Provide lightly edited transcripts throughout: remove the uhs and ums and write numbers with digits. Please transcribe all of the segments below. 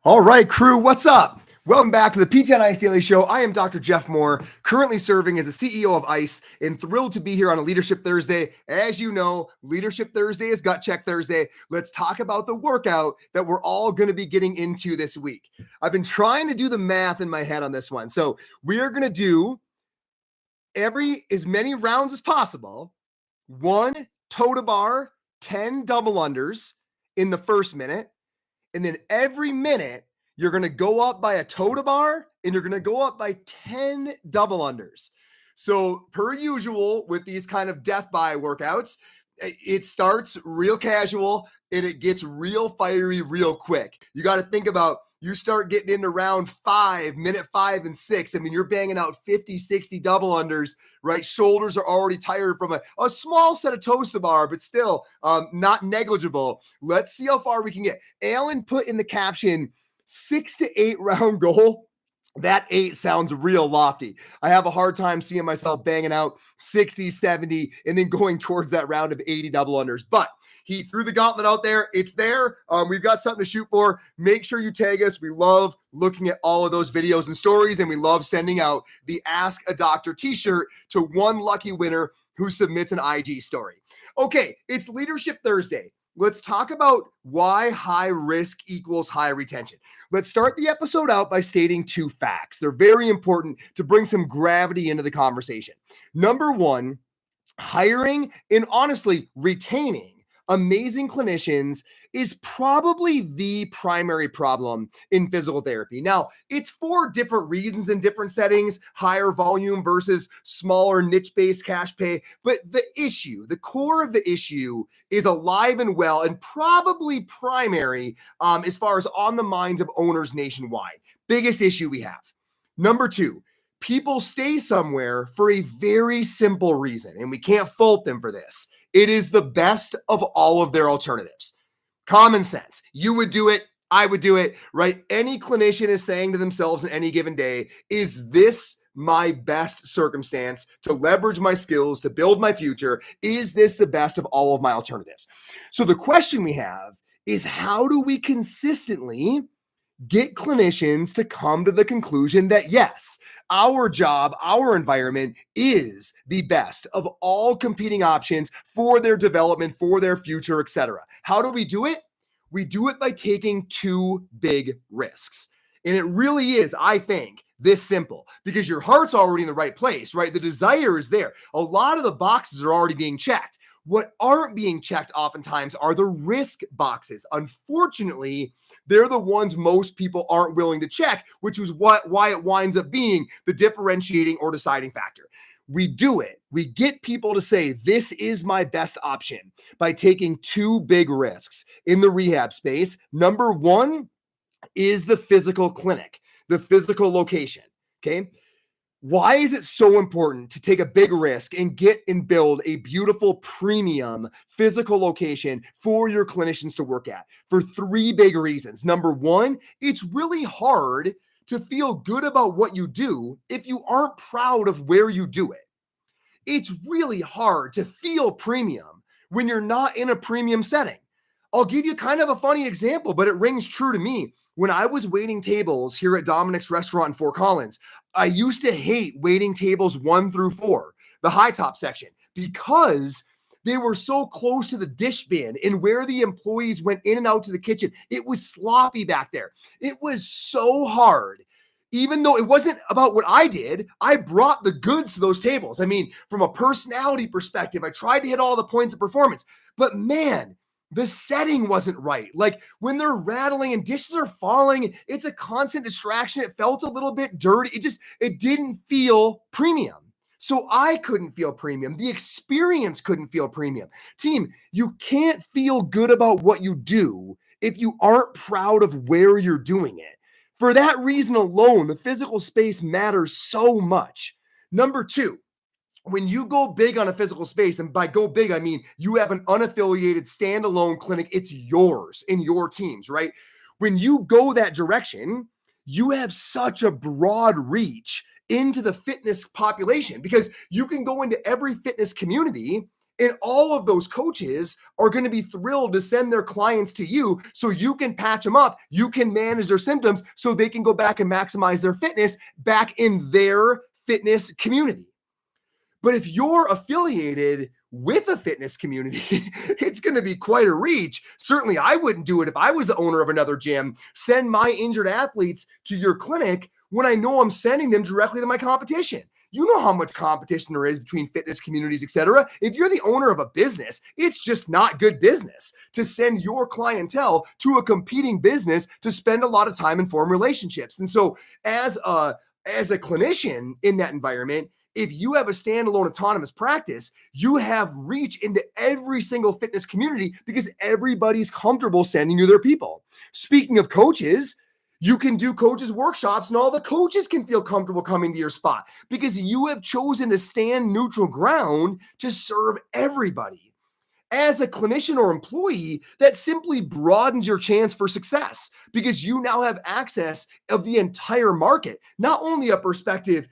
All right, crew, what's up? Welcome back to the PT on Ice Daily Show. I am Dr. Jeff Moore, currently serving as the CEO of ICE, and thrilled to be here on a Leadership Thursday. As you know, Leadership Thursday is Gut Check Thursday. Let's talk about the workout that we're all going to be getting into this week. I've been trying to do the math in my head on this one. So we are going to do as many rounds as possible, 1 toe to bar, 10 double unders in the first minute. And then every minute, you're going to go up by a toe to bar and you're going to go up by 10 double unders. So per usual with these kind of death by workouts, it starts real casual and it gets real fiery real quick. You got to think about, you start getting into round 5, minute 5 and 6. I mean, you're banging out 50, 60 double unders, right? Shoulders are already tired from a small set of toes to bar, but still not negligible. Let's see how far we can get. Alan put in the caption, 6 to 8 round goal. That 8 sounds real lofty. I have a hard time seeing myself banging out 60, 70, and then going towards that round of 80 double unders. But he threw the gauntlet out there. It's there. We've got something to shoot for. Make sure you tag us. We love looking at all of those videos and stories, and we love sending out the Ask a Doctor t-shirt to one lucky winner who submits an IG story. Okay, it's Leadership Thursday. Let's talk about why high risk equals high retention. Let's start the episode out by stating 2 facts. They're very important to bring some gravity into the conversation. Number 1, hiring and honestly retaining amazing clinicians is probably the primary problem in physical therapy. Now, it's for different reasons in different settings, higher volume versus smaller niche-based cash pay. But the core of the issue is alive and well and probably primary as far as on the minds of owners nationwide. Biggest issue we have. Number 2, people stay somewhere for a very simple reason, and we can't fault them for this. It is the best of all of their alternatives. Common sense. You would do it. I would do it, right? Any clinician is saying to themselves on any given day, is this my best circumstance to leverage my skills, to build my future? Is this the best of all of my alternatives? So the question we have is, how do we consistently get clinicians to come to the conclusion that yes, our job, our environment is the best of all competing options for their development, for their future, etc. How do we do it? We do it by taking 2 big risks. And it really is, I think, this simple, because your heart's already in the right place, right? The desire is there. A lot of the boxes are already being checked. What aren't being checked oftentimes are the risk boxes. Unfortunately, they're the ones most people aren't willing to check, which is why it winds up being the differentiating or deciding factor. We do it. We get people to say, this is my best option by taking 2 big risks in the rehab space. Number 1 is the physical clinic, the physical location, okay? Why is it so important to take a big risk and get and build a beautiful premium physical location for your clinicians to work at? For 3 big reasons. Number 1, it's really hard to feel good about what you do if you aren't proud of where you do it. It's really hard to feel premium when you're not in a premium setting. I'll give you kind of a funny example, but it rings true to me. When I was waiting tables here at Dominic's restaurant in Fort Collins, I used to hate waiting tables 1 through 4, the high top section, because they were so close to the dish bin and where the employees went in and out to the kitchen. It was sloppy back there. It was so hard. Even though it wasn't about what I did, I brought the goods to those tables. I mean, from a personality perspective, I tried to hit all the points of performance, but man, the setting wasn't right. Like when they're rattling and dishes are falling, it's a constant distraction. It felt a little bit dirty. It didn't feel premium. So I couldn't feel premium. The experience couldn't feel premium. Team, you can't feel good about what you do if you aren't proud of where you're doing it. For that reason alone, the physical space matters so much. Number 2, when you go big on a physical space, and by go big, I mean you have an unaffiliated standalone clinic, it's yours and your team's, right? When you go that direction, you have such a broad reach into the fitness population because you can go into every fitness community And all of those coaches are going to be thrilled to send their clients to you so you can patch them up. You can manage their symptoms so they can go back and maximize their fitness back in their fitness community. But if you're affiliated with a fitness community, it's going to be quite a reach. Certainly, I wouldn't do it if I was the owner of another gym. Send my injured athletes to your clinic when I know I'm sending them directly to my competition. You know how much competition there is between fitness communities, et cetera. If you're the owner of a business, it's just not good business to send your clientele to a competing business to spend a lot of time and form relationships. And so as a clinician in that environment, if you have a standalone autonomous practice, you have reach into every single fitness community because everybody's comfortable sending you their people. Speaking of coaches, you can do coaches workshops and all the coaches can feel comfortable coming to your spot because you have chosen to stand neutral ground to serve everybody. As a clinician or employee, that simply broadens your chance for success because you now have access of the entire market, not only a perspective,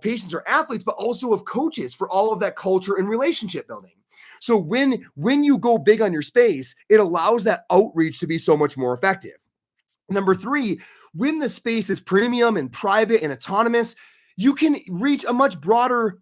patients or athletes, but also of coaches for all of that culture and relationship building. So when you go big on your space, it allows that outreach to be so much more effective. Number 3, when the space is premium and private and autonomous, you can reach a much broader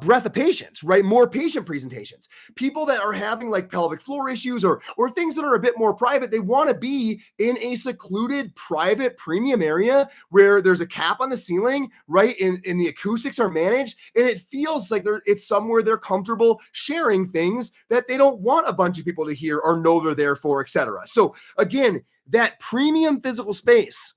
breadth of patients, right? More patient presentations. People that are having like pelvic floor issues or things that are a bit more private, they want to be in a secluded, private, premium area where there's a cap on the ceiling, right? And the acoustics are managed, and it feels like it's somewhere they're comfortable sharing things that they don't want a bunch of people to hear or know they're there for, etc. So again, that premium physical space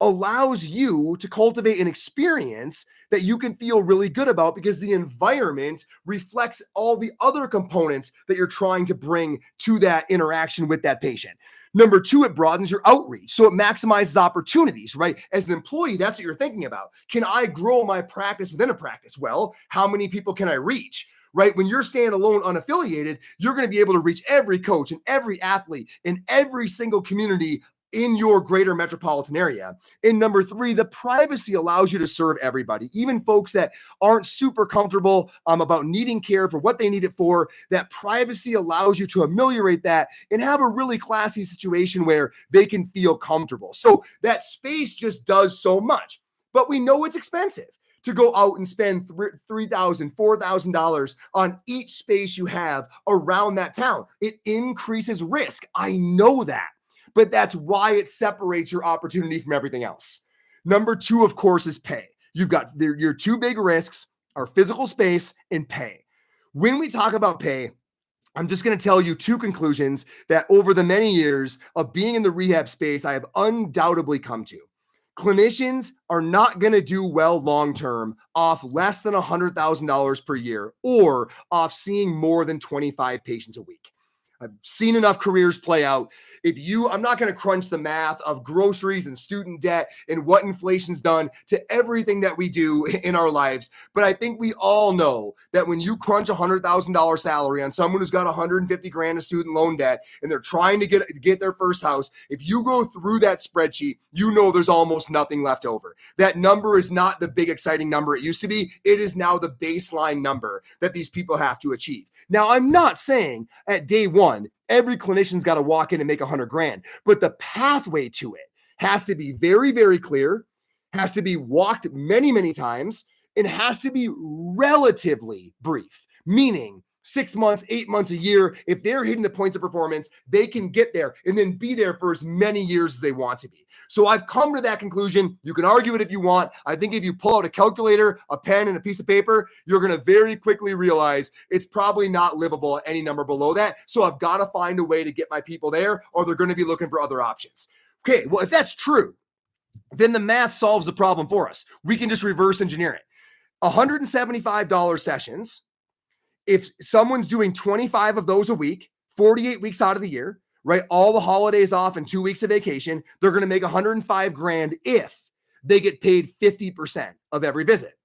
allows you to cultivate an experience that you can feel really good about because the environment reflects all the other components that you're trying to bring to that interaction with that patient. Number 2, it broadens your outreach. So it maximizes opportunities, right? As an employee, that's what you're thinking about. Can I grow my practice within a practice? Well, how many people can I reach? Right? When you're standalone, unaffiliated, you're going to be able to reach every coach and every athlete in every single community in your greater metropolitan area. And number 3, the privacy allows you to serve everybody, even folks that aren't super comfortable about needing care for what they need it for. That privacy allows you to ameliorate that and have a really classy situation where they can feel comfortable. So that space just does so much, but we know it's expensive to go out and spend $3,000, $4,000 on each space you have around that town. It increases risk. I know that. But that's why it separates your opportunity from everything else. Number 2, of course, is pay. You've got your 2 big risks are physical space and pay. When we talk about pay, I'm just going to tell you 2 conclusions that over the many years of being in the rehab space, I have undoubtedly come to. Clinicians are not going to do well long-term off less than $100,000 per year or off seeing more than 25 patients a week. I've seen enough careers play out. I'm not going to crunch the math of groceries and student debt and what inflation's done to everything that we do in our lives. But I think we all know that when you crunch $100,000 salary on someone who's got 150 grand of student loan debt and they're trying to get their first house, if you go through that spreadsheet, you know there's almost nothing left over. That number is not the big exciting number it used to be. It is now the baseline number that these people have to achieve. Now, I'm not saying at day one, every clinician's got to walk in and make 100 grand, but the pathway to it has to be very, very clear, has to be walked many, many times, and has to be relatively brief, meaning 6 months, 8 months, a year. If they're hitting the points of performance, they can get there and then be there for as many years as they want to be. So I've come to that conclusion. You can argue it if you want. I think if you pull out a calculator, a pen, and a piece of paper, you're going to very quickly realize it's probably not livable at any number below that. So I've got to find a way to get my people there, or they're going to be looking for other options. Okay, well, if that's true, then the math solves the problem for us. We can just reverse engineer it. $175 sessions. If someone's doing 25 of those a week, 48 weeks out of the year, right? All the holidays off and 2 weeks of vacation, they're going to make 105 grand if they get paid 50% of every visit.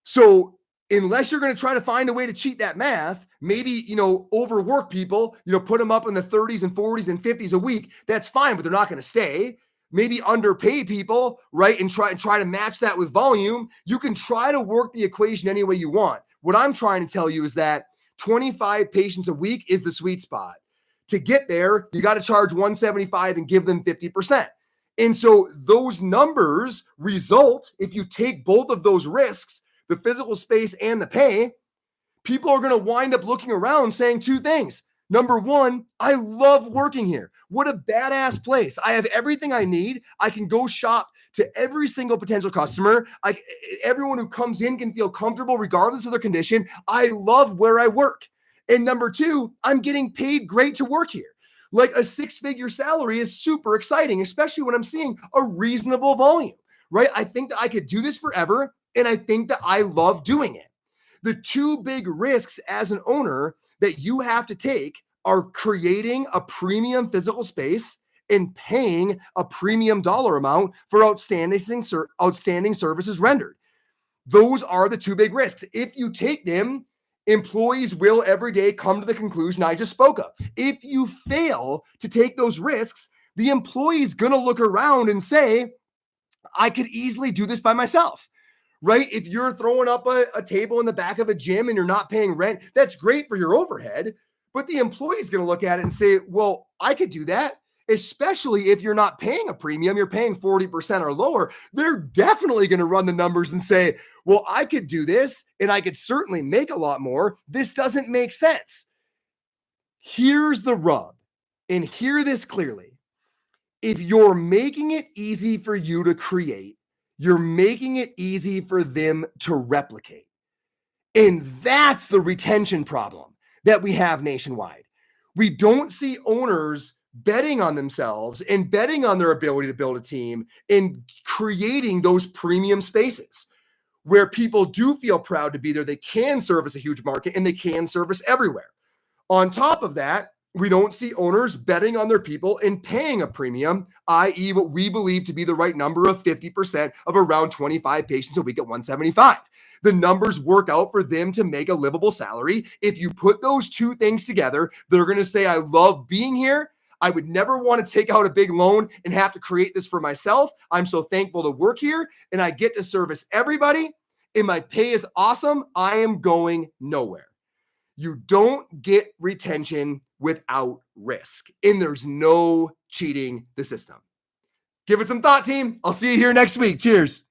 So unless you're going to try to find a way to cheat that math, maybe, overwork people, put them up in the 30s and 40s and 50s a week, that's fine, but they're not going to stay. Maybe underpay people, right? And try to match that with volume. You can try to work the equation any way you want. What I'm trying to tell you is that 25 patients a week is the sweet spot. To get there, you got to charge 175 and give them 50%. And so those numbers result, if you take both of those risks, the physical space and the pay, people are going to wind up looking around saying two things. Number one, I love working here. What a badass place. I have everything I need. I can go shop to every single potential customer. Everyone who comes in can feel comfortable regardless of their condition. I love where I work. And number two, I'm getting paid great to work here. Like a six-figure salary is super exciting, especially when I'm seeing a reasonable volume, right? I think that I could do this forever, and I think that I love doing it. The two big risks as an owner that you have to take are creating a premium physical space and paying a premium dollar amount for outstanding services rendered. Those are the two big risks. If you take them, employees will every day come to the conclusion I just spoke of. If you fail to take those risks, the employee is going to look around and say, I could easily do this by myself. Right? If you're throwing up a table in the back of a gym and you're not paying rent, that's great for your overhead. But the employee is going to look at it and say, well, I could do that. Especially if you're not paying a premium, you're paying 40% or lower. They're definitely going to run the numbers and say, well, I could do this and I could certainly make a lot more. This doesn't make sense. Here's the rub, and hear this clearly. If you're making it easy for you to create, you're making it easy for them to replicate. And that's the retention problem that we have nationwide. We don't see owners betting on themselves and betting on their ability to build a team and creating those premium spaces where people do feel proud to be there. They can service a huge market and they can service everywhere. On top of that, we don't see owners betting on their people and paying a premium, i.e. what we believe to be the right number of 50% of around 25 patients a week at 175. The numbers work out for them to make a livable salary. If you put those two things together, they're going to say, I love being here. I would never want to take out a big loan and have to create this for myself. I'm so thankful to work here and I get to service everybody and my pay is awesome. I am going nowhere. You don't get retention without risk, and there's no cheating the system. Give it some thought, team. I'll see you here next week. Cheers.